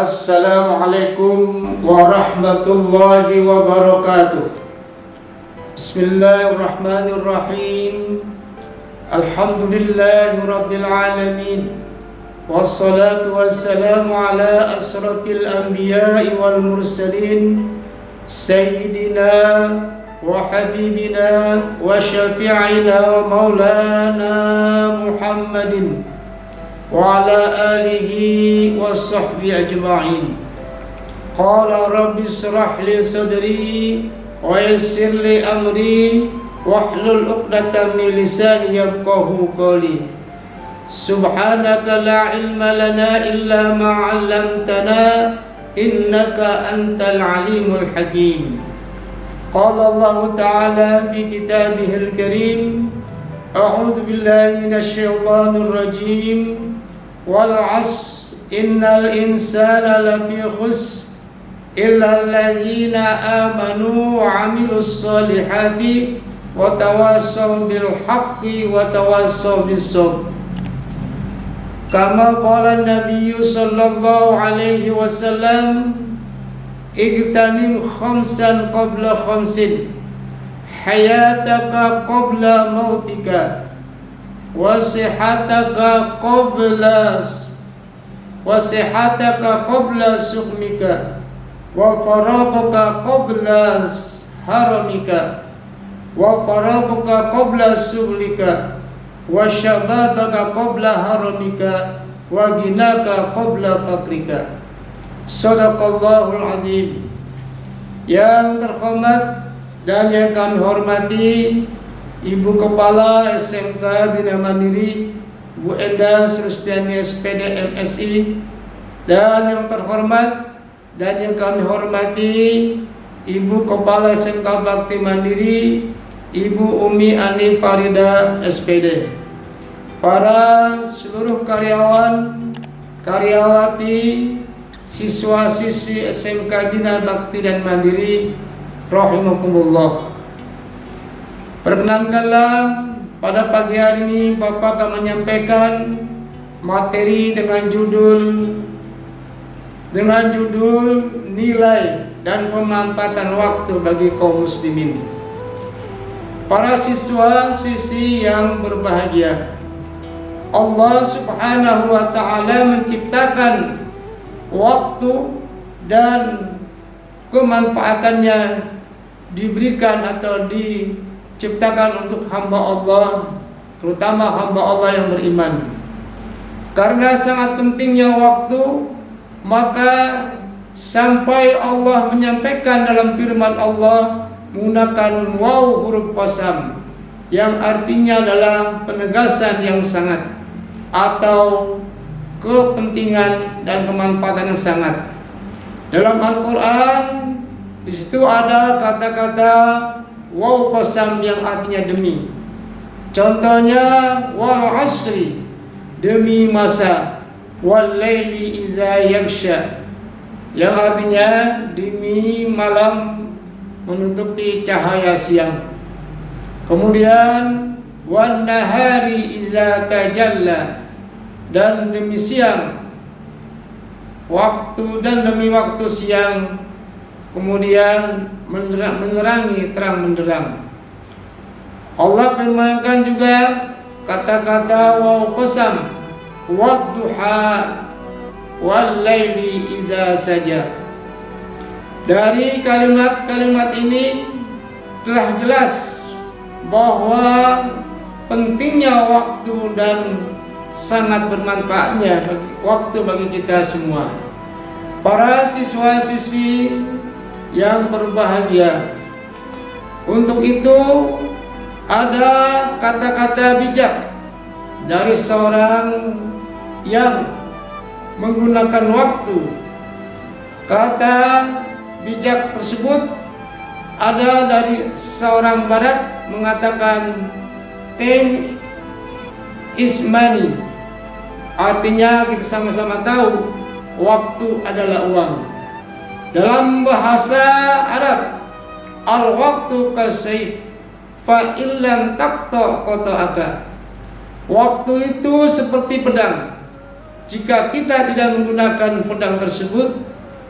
Assalamualaikum warahmatullahi wabarakatuh. Bismillahirrahmanirrahim. Alhamdulillahi rabbil alamin. Wassalatu wassalamu ala asrafil anbiya'i wal mursalin, sayyidina wa habibina wa syafi'ina wa maulana Muhammadin wa ala alihi wa sahbihi ajma'in. Qala rabbi israh li sadri wa yassir li amri wahlul 'uqdatam min lisani yafqahu qawli. Subhanaka la ilma lana illa ma 'allamtana innaka antal alimul hakim. Qala Allah ta'ala fi kitabihil karim, a'udzu billahi minasy syaithanir rajim. Wal 'asr innal insana lafi khusr illa allazina amanu wa 'amilus solihati wa tawassaw bil haqqi wa tawassaw bis sabr. Kama qala an-nabiy sallallahu alaihi wasallam, igtanim khamsan qabla khamsin, hayataka qabla mautika, wasihataka qabla sukmika, wa faragaka qabla haramika, wa faragaka qabla suglika, wa syababaka qabla haramika, wa ginaka qabla fakrika. Sadaqallahul azim. Yang terhormat dan yang kami hormati Ibu Kepala SMK Bina Mandiri Bu Endang Sulistiani SPD MSI, dan yang terhormat dan yang kami hormati Ibu Kepala SMK Bakti Mandiri Ibu Umi Ani Farida SPD, para seluruh karyawan, karyawati, siswa-siswi SMK Bina Bakti dan Mandiri rahimakumullah. Perkenankanlah pada pagi hari ini Bapak akan menyampaikan materi dengan judul nilai dan pemanfaatan waktu bagi kaum muslimin. Para siswa-siswi yang berbahagia, Allah Subhanahu wa ta'ala menciptakan waktu dan kemanfaatannya diberikan atau diciptakan untuk hamba Allah, terutama hamba Allah yang beriman. Karena sangat pentingnya waktu, maka sampai Allah menyampaikan dalam firman Allah menggunakan waw huruf qasam, yang artinya adalah penegasan yang sangat atau kepentingan dan kemanfaatan yang sangat. Dalam Al-Quran di situ ada kata-kata waw qasam yang artinya demi. Contohnya wal asri, demi masa, wal laili iza yaghsha, yang artinya demi malam menutupi cahaya siang. Kemudian wan nahari iza tajalla, dan demi siang waktu, dan demi waktu siang kemudian menerangi, terang menderang. Allah firmankan juga kata-kata waw qasam wadduha wal laili idza saja. Dari kalimat-kalimat ini telah jelas bahwa pentingnya waktu dan sangat bermanfaatnya waktu bagi kita semua. Para siswa-siswi yang berbahagia, untuk itu ada kata-kata bijak dari seorang yang menggunakan waktu. Kata bijak tersebut ada dari seorang barat mengatakan time is money, artinya kita sama-sama tahu waktu adalah uang. Dalam bahasa Arab, al-waqtu kasayf fa illam taqta qata'aka. Waktu itu seperti pedang. Jika kita tidak menggunakan pedang tersebut,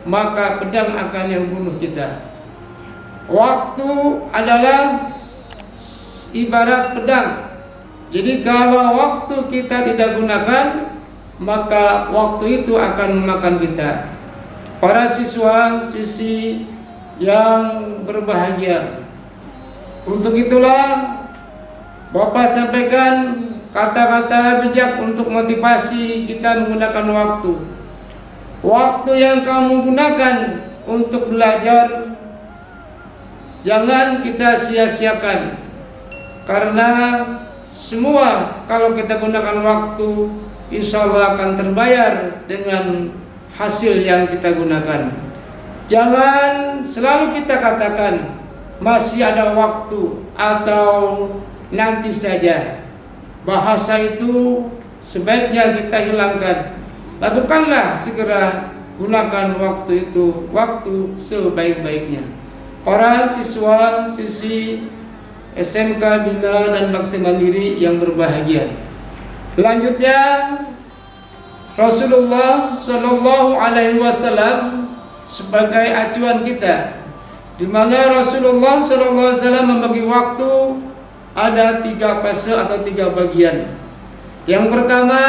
maka pedang akan yang bunuh kita. Waktu adalah ibarat pedang. Jadi kalau waktu kita tidak gunakan, maka waktu itu akan memakan kita. Para siswa-siswi yang berbahagia, untuk itulah Bapak sampaikan kata-kata bijak untuk motivasi kita menggunakan waktu. Waktu yang kamu gunakan untuk belajar, jangan kita sia-siakan. Karena semua kalau kita gunakan waktu, insya Allah akan terbayar dengan hasil yang kita gunakan. Jangan selalu kita katakan masih ada waktu atau nanti saja. Bahasa itu sebaiknya kita hilangkan. Lakukanlah segera, gunakan waktu itu, waktu sebaik-baiknya. Para siswa-siswi SMK Bina dan Bakti Mandiri yang berbahagia. Selanjutnya Rasulullah Shallallahu Alaihi Wasallam sebagai acuan kita, di mana Rasulullah Shallallahu Alaihi Wasallam membagi waktu ada 3 fase atau 3 bagian. Yang pertama,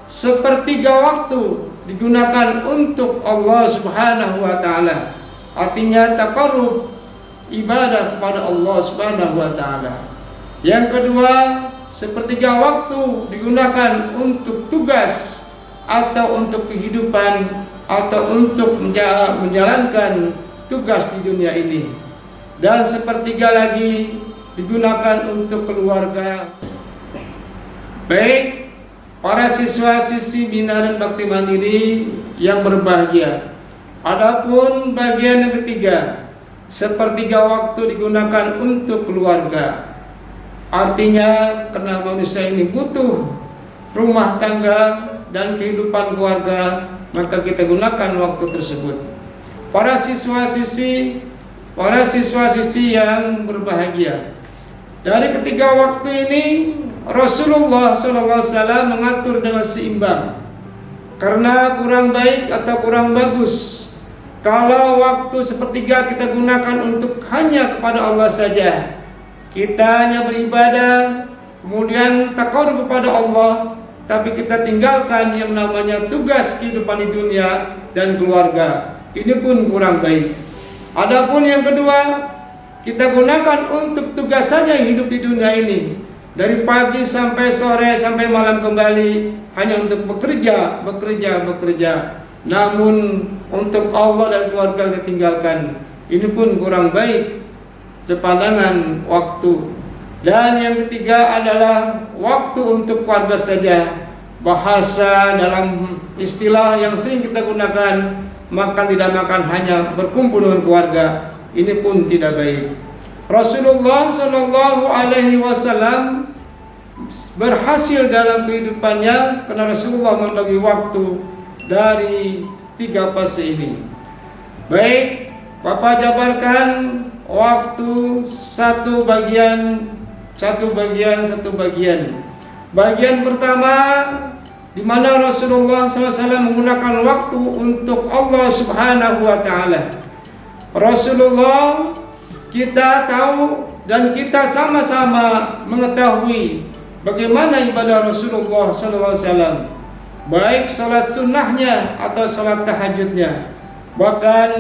sepertiga waktu digunakan untuk Allah Subhanahu wa taala. Artinya taqarrub, ibadah kepada Allah Subhanahu wa taala. Yang kedua, sepertiga waktu digunakan untuk tugas atau untuk kehidupan atau untuk menjalankan tugas di dunia ini. Dan sepertiga lagi digunakan untuk keluarga. Baik, para siswa-siswi Bina dan Bakti Mandiri yang berbahagia. Adapun bagian yang ketiga, sepertiga waktu digunakan untuk keluarga. Artinya karena manusia ini butuh rumah tangga dan kehidupan keluarga, maka kita gunakan waktu tersebut. Para siswa-siswi yang berbahagia, dari ketiga waktu ini Rasulullah SAW mengatur dengan seimbang. Karena kurang baik atau kurang bagus kalau waktu sepertiga kita gunakan untuk hanya kepada Allah saja, kita hanya beribadah, kemudian taqarrub kepada Allah, tapi kita tinggalkan yang namanya tugas kehidupan di dunia dan keluarga. Ini pun kurang baik. Adapun yang kedua, kita gunakan untuk tugas saja hidup di dunia ini, dari pagi sampai sore sampai malam kembali, hanya untuk bekerja. Namun untuk Allah dan keluarga kita tinggalkan. Ini pun kurang baik sepandangan waktu. Dan yang ketiga adalah waktu untuk keluarga saja. Bahasa dalam istilah yang sering kita gunakan, makan tidak makan, hanya berkumpul dengan keluarga. Ini pun tidak baik. Rasulullah Shallallahu Alaihi Wasallam berhasil dalam kehidupannya karena Rasulullah membagi waktu dari 3 fase ini. Baik, Bapak jabarkan waktu satu bagian. Bagian pertama, di mana Rasulullah SAW menggunakan waktu untuk Allah Subhanahu wa taala. Rasulullah, kita tahu dan kita sama-sama mengetahui bagaimana ibadah Rasulullah SAW, baik salat sunnahnya atau salat tahajudnya. Bahkan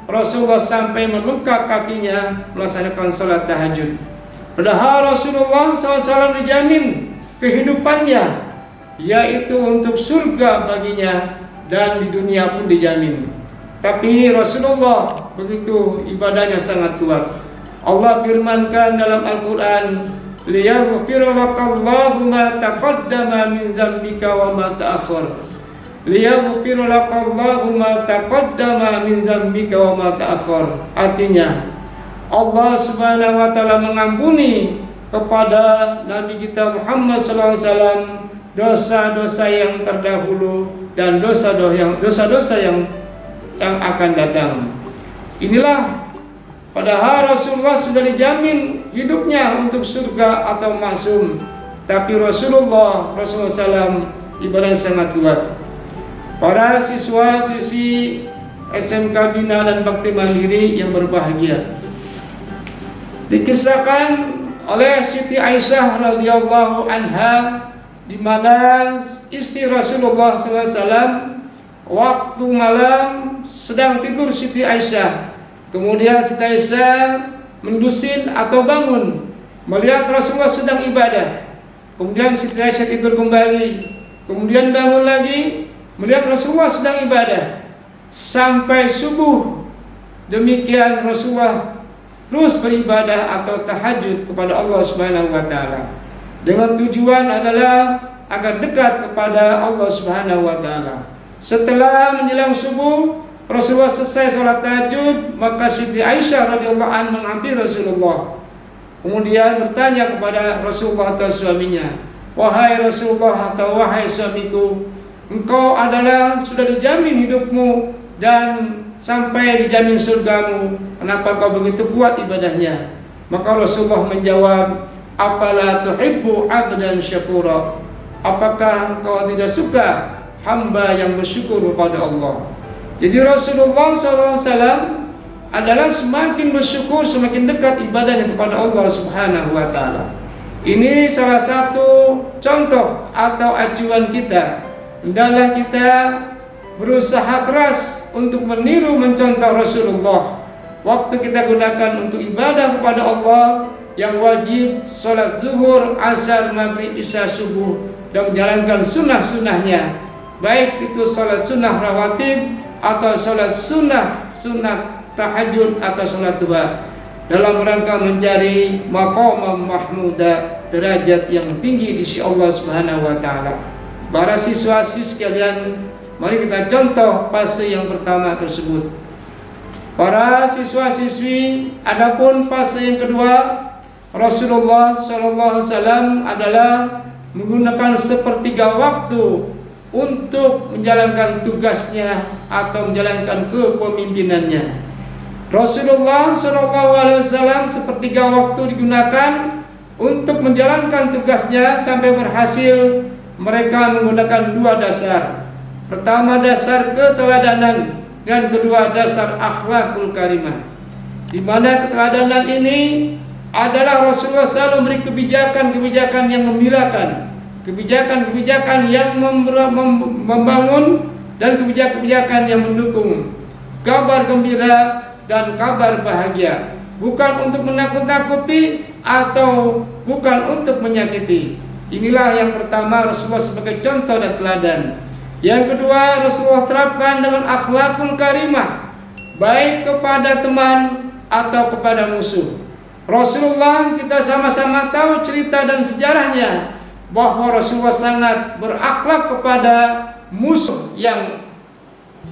Rasulullah sampai membengkak kakinya melaksanakan salat tahajud. Padahal Rasulullah SAW dijamin kehidupannya, yaitu untuk surga baginya, dan di dunia pun dijamin. Tapi Rasulullah begitu ibadahnya sangat kuat. Allah firmankan dalam Al-Quran, liyaghfira lakallahu ma taqaddama min dzambika wa ma ta'akhkhar. Liyaghfira lakallahu ma taqaddama min dzambika wa ma ta'akhkhar. Artinya, Allah Subhanahu wa taala mengampuni kepada Nabi kita Muhammad sallallahu alaihi wasallam dosa-dosa yang terdahulu dan dosa-dosa yang akan datang. Inilah Padahal Rasulullah sudah dijamin hidupnya untuk surga atau maksum. Tapi Rasulullah SAW ibadah sangat kuat. Para siswa-siswi SMK Bina dan Bakti Mandiri yang berbahagia, dikisahkan oleh Siti Aisyah radhiyallahu anha, di mana istri Rasulullah SAW waktu malam sedang tidur Siti Aisyah. Kemudian Siti Aisyah mendusin atau bangun melihat Rasulullah sedang ibadah. Kemudian Siti Aisyah tidur kembali. Kemudian bangun lagi melihat Rasulullah sedang ibadah sampai subuh. Demikian Rasulullah terus beribadah atau tahajud kepada Allah Subhanahu wa taala, dengan tujuan adalah agar dekat kepada Allah Subhanahu wa taala. Setelah menjelang subuh, Rasulullah selesai salat tahajud, maka Siti Aisyah radhiyallahu anha menghampiri Rasulullah. Kemudian bertanya kepada Rasulullah atau suaminya, "Wahai Rasulullah atau wahai suamiku, engkau adalah sudah dijamin hidupmu dan sampai dijamin surgamu, kenapa kau begitu kuat ibadahnya?" Maka Rasulullah menjawab, "Afala tuhibbu 'abdan syakura?" Apakah engkau tidak suka hamba yang bersyukur kepada Allah? Jadi Rasulullah SAW adalah semakin bersyukur, semakin dekat ibadahnya kepada Allah Subhanahu wa taala. Ini salah satu contoh atau acuan kita. Hendaklah kita berusaha keras untuk meniru mencontoh Rasulullah. Waktu kita gunakan untuk ibadah kepada Allah yang wajib, sholat zuhur, asar, maghrib, isya, subuh, dan menjalankan sunnah-sunnahnya, baik itu sholat sunnah rawatib atau sholat sunnah tahajud atau sholat duha, dalam rangka mencari maqam mahmuda, derajat yang tinggi di sisi Allah Subhanahu wa taala. Para siswa-siswi sekalian, mari kita contoh fase yang pertama tersebut. Para siswa-siswi, adapun fase yang kedua, Rasulullah SAW adalah menggunakan sepertiga waktu untuk menjalankan tugasnya atau menjalankan kepemimpinannya. Rasulullah SAW sepertiga waktu digunakan untuk menjalankan tugasnya sampai berhasil. Mereka menggunakan dua dasar. Pertama, dasar keteladanan, dan kedua, dasar akhlakul karimah. Di mana keteladanan ini adalah Rasulullah selalu memberi kebijakan-kebijakan yang membirakan, kebijakan-kebijakan yang membangun, dan kebijakan-kebijakan yang mendukung, kabar gembira dan kabar bahagia, bukan untuk menakut-nakuti atau bukan untuk menyakiti. Inilah yang pertama, Rasulullah sebagai contoh dan teladan. Yang kedua, Rasulullah terapkan dengan akhlakul karimah, baik kepada teman atau kepada musuh. Rasulullah, kita sama-sama tahu cerita dan sejarahnya, bahwa Rasulullah sangat berakhlak kepada musuh yang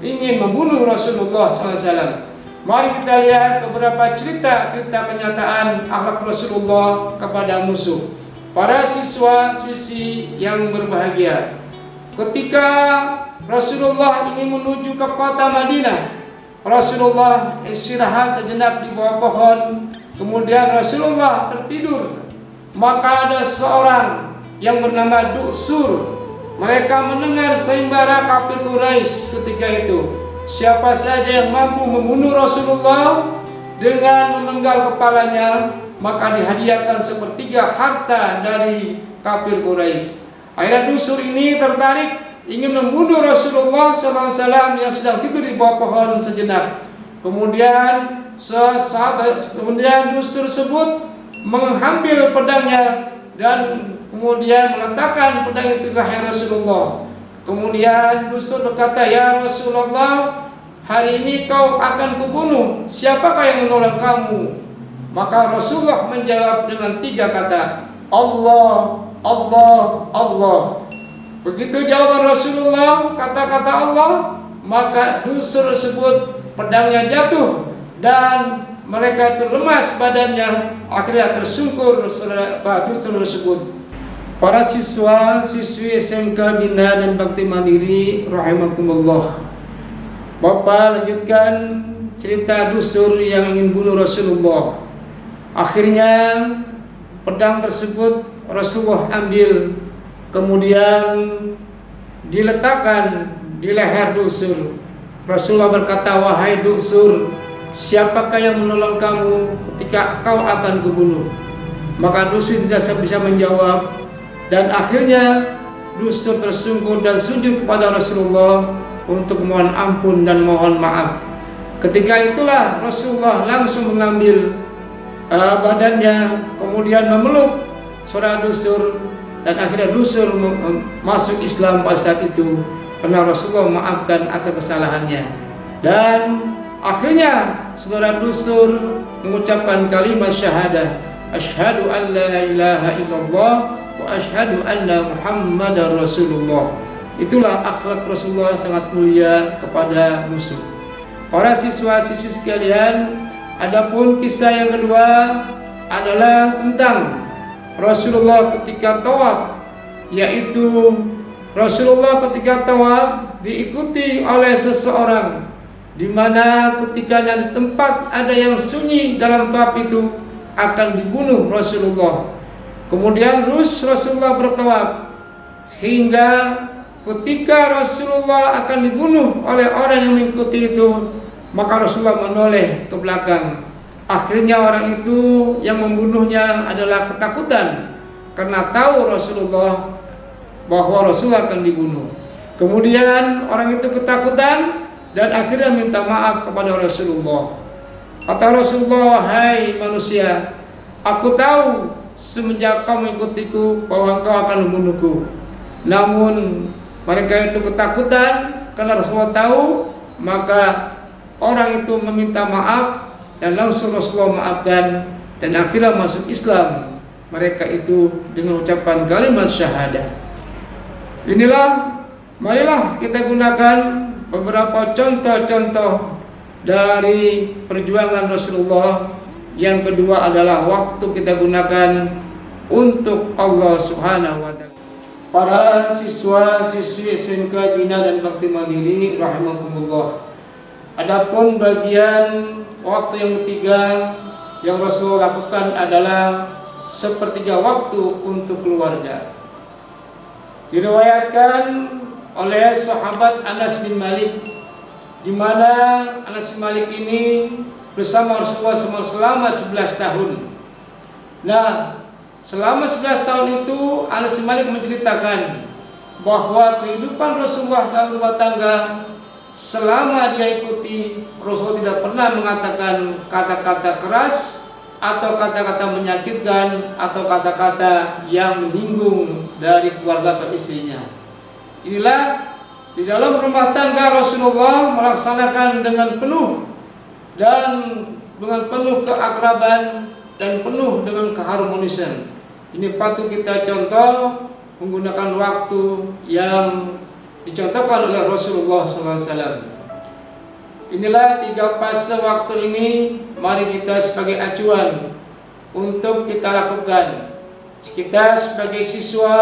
ingin membunuh Rasulullah SAW. Mari kita lihat beberapa cerita kenyataan akhlak Rasulullah kepada musuh. Para siswa-siswi yang berbahagia, ketika Rasulullah ingin menuju ke kota Madinah, Rasulullah istirahat sejenak di bawah pohon. Kemudian Rasulullah tertidur. Maka ada seorang yang bernama Duksur. Mereka mendengar sayembara kafir Quraisy ketika itu. Siapa saja yang mampu membunuh Rasulullah dengan memenggal kepalanya, maka dihadiahkan sepertiga harta dari kafir Quraisy. Akhirnya Duksur ini tertarik ingin membunuh Rasulullah SAW yang sedang tidur di bawah pohon sejenak. Kemudian Duksur tersebut mengambil pedangnya dan kemudian meletakkan pedang itu ke leher Rasulullah. Kemudian Duksur berkata, "Ya Rasulullah, hari ini kau akan kubunuh. Siapakah yang menolong kamu?" Maka Rasulullah menjawab dengan 3 kata, "Allah, Allah, Allah." Begitu jawaban Rasulullah, kata-kata Allah, maka Duksur tersebut pedangnya jatuh dan mereka itu lemas badannya, akhirnya tersungkur Duksur tersebut. Para siswa-siswi SMK Bina dan Bakti Mandiri rahimakumullah, Bapak lanjutkan cerita dusur yang ingin bunuh Rasulullah. Akhirnya pedang tersebut Rasulullah ambil, kemudian diletakkan di leher dusur. Rasulullah berkata, "Wahai dusur, siapakah yang menolong kamu ketika kau akan kubunuh?" Maka dusur tidak bisa menjawab, dan akhirnya dusur tersungkur dan sujud kepada Rasulullah untuk mohon ampun dan mohon maaf. Ketika itulah Rasulullah langsung mengambil badannya, kemudian memeluk saudara dusur, dan akhirnya dusur masuk Islam pada saat itu karena Rasulullah memaafkan atas kesalahannya. Dan akhirnya saudara dusur mengucapkan kalimat syahadah, asyhadu an la ilaha illallah wa asyhadu anna muhammadar rasulullah. Itulah akhlak Rasulullah sangat mulia kepada musuh. Para siswa-siswi sekalian, adapun kisah yang kedua adalah tentang Rasulullah ketika tawaf, yaitu Rasulullah ketika tawaf diikuti oleh seseorang, di mana ketika di tempat ada yang sunyi dalam tawaf itu akan dibunuh Rasulullah. Kemudian Rasulullah bertawaf hingga ketika Rasulullah akan dibunuh oleh orang yang mengikuti itu, maka Rasulullah menoleh ke belakang. Akhirnya orang itu yang membunuhnya adalah ketakutan karena tahu Rasulullah bahwa Rasulullah akan dibunuh. Kemudian orang itu ketakutan dan akhirnya minta maaf kepada Rasulullah. Kata Rasulullah, "Hai manusia, aku tahu semenjak kau mengikutiku bahwa engkau akan membunuhku." Namun mereka itu ketakutan karena Rasulullah tahu, maka orang itu meminta maaf dan langsung Rasulullah maafkan, dan akhirnya masuk Islam mereka itu dengan ucapan kalimat syahadah. Inilah, marilah kita gunakan beberapa contoh-contoh dari perjuangan Rasulullah. Yang kedua adalah waktu kita gunakan untuk Allah Subhanahu wa Ta'ala. Para siswa-siswi SMK Bina dan Bakti Mandiri rahimakumullah. Adapun bagian waktu yang ketiga yang Rasulullah lakukan adalah sepertiga waktu untuk keluarga. Diriwayatkan oleh sahabat Anas bin Malik, di mana Anas bin Malik ini bersama Rasulullah selama 11 tahun. Nah, selama 11 tahun itu Anas bin Malik menceritakan bahwa kehidupan Rasulullah dalam rumah tangga selama dia ikuti, Rasulullah tidak pernah mengatakan kata-kata keras atau kata-kata menyakitkan atau kata-kata yang menyinggung dari keluarga atau istrinya. Inilah di dalam rumah tangga Rasulullah melaksanakan dengan penuh dan dengan penuh keakraban dan penuh dengan keharmonisan. Ini patut kita contoh menggunakan waktu yang dicontohkan oleh Rasulullah SAW. Inilah 3 fase waktu ini, mari kita sebagai acuan untuk kita lakukan. Kita sebagai siswa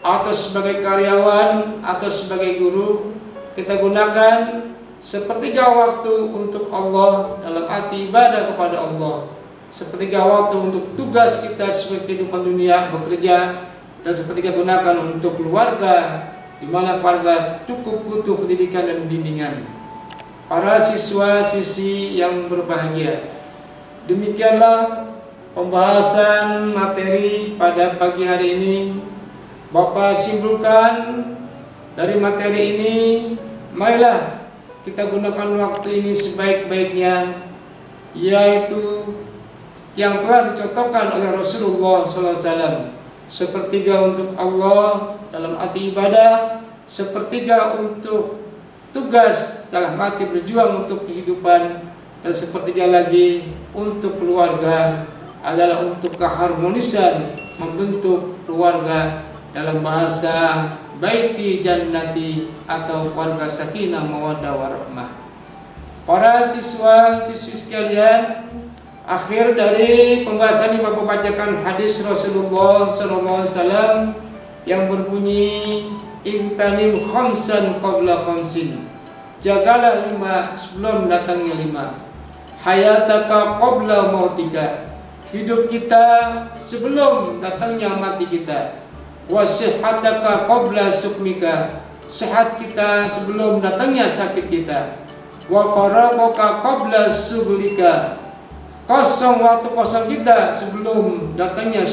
atau sebagai karyawan atau sebagai guru, kita gunakan sepertiga waktu untuk Allah dalam arti ibadah kepada Allah, sepertiga waktu untuk tugas kita sebagai kehidupan dunia bekerja, dan sepertiga gunakan untuk keluarga, di mana keluarga cukup butuh pendidikan dan bimbingan. Para siswa-siswi yang berbahagia, demikianlah pembahasan materi pada pagi hari ini. Bapak simpulkan dari materi ini, marilah kita gunakan waktu ini sebaik-baiknya, yaitu yang telah dicontohkan oleh Rasulullah SAW. Sepertiga untuk Allah dalam arti ibadah, sepertiga untuk tugas dalam arti berjuang untuk kehidupan, dan sepertiga lagi untuk keluarga adalah untuk keharmonisan membentuk keluarga dalam bahasa baiti jannati atau keluarga sakinah mawaddah warahmah. Para siswa-siswi sekalian, akhir dari pembahasan ini Bapak bacakan hadis Rasulullah SAW yang berbunyi, "Igtanim khamsan qabla khamsin." jagalah 5 sebelum datangnya 5. Hayataka qabla mautika, hidup kita sebelum datangnya mati kita. Wasihhataka qabla sukmika, sehat kita sebelum datangnya sakit kita. Wa faragaka qabla sughlika, kosong waktu kosong kita sebelum datangnya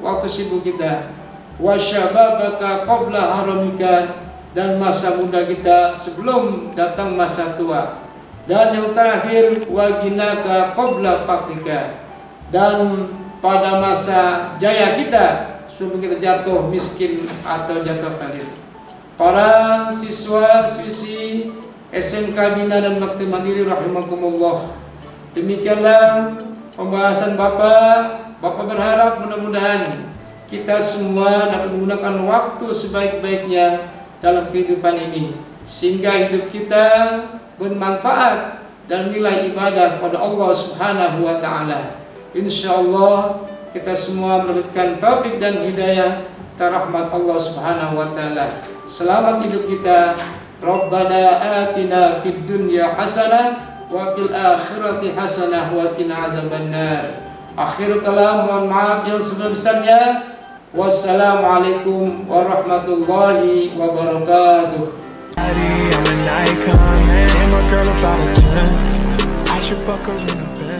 waktu sibuk kita. Wa syababaka qabla haramika, dan masa muda kita sebelum datang masa tua. Dan yang terakhir, wa ghinaka qabla fakrika, dan pada masa jaya kita sebelum kita jatuh miskin atau jatuh fakir. Para siswa-siswi SMK Bina dan Bakti Mandiri rahimakumullah, demikianlah pembahasan Bapak. Bapak berharap mudah-mudahan kita semua dapat menggunakan waktu sebaik-baiknya dalam kehidupan ini, sehingga hidup kita bermanfaat dan nilai ibadah pada Allah Subhanahu wa taala. Insyaallah kita semua mendapatkan taufik dan hidayah rahmat Allah Subhanahu wa taala. Selamat hidup kita. Rabbana atina fid dunya hasanah wa fil akhirati hasanah wa qina azabannar. Akhir kalam, mohon maaf yang sebesar-besarnya. Wassalamualaikum warahmatullahi wabarakatuh. I'm an icon, man. I'm a girl about a 10. I should fuck her in a bed.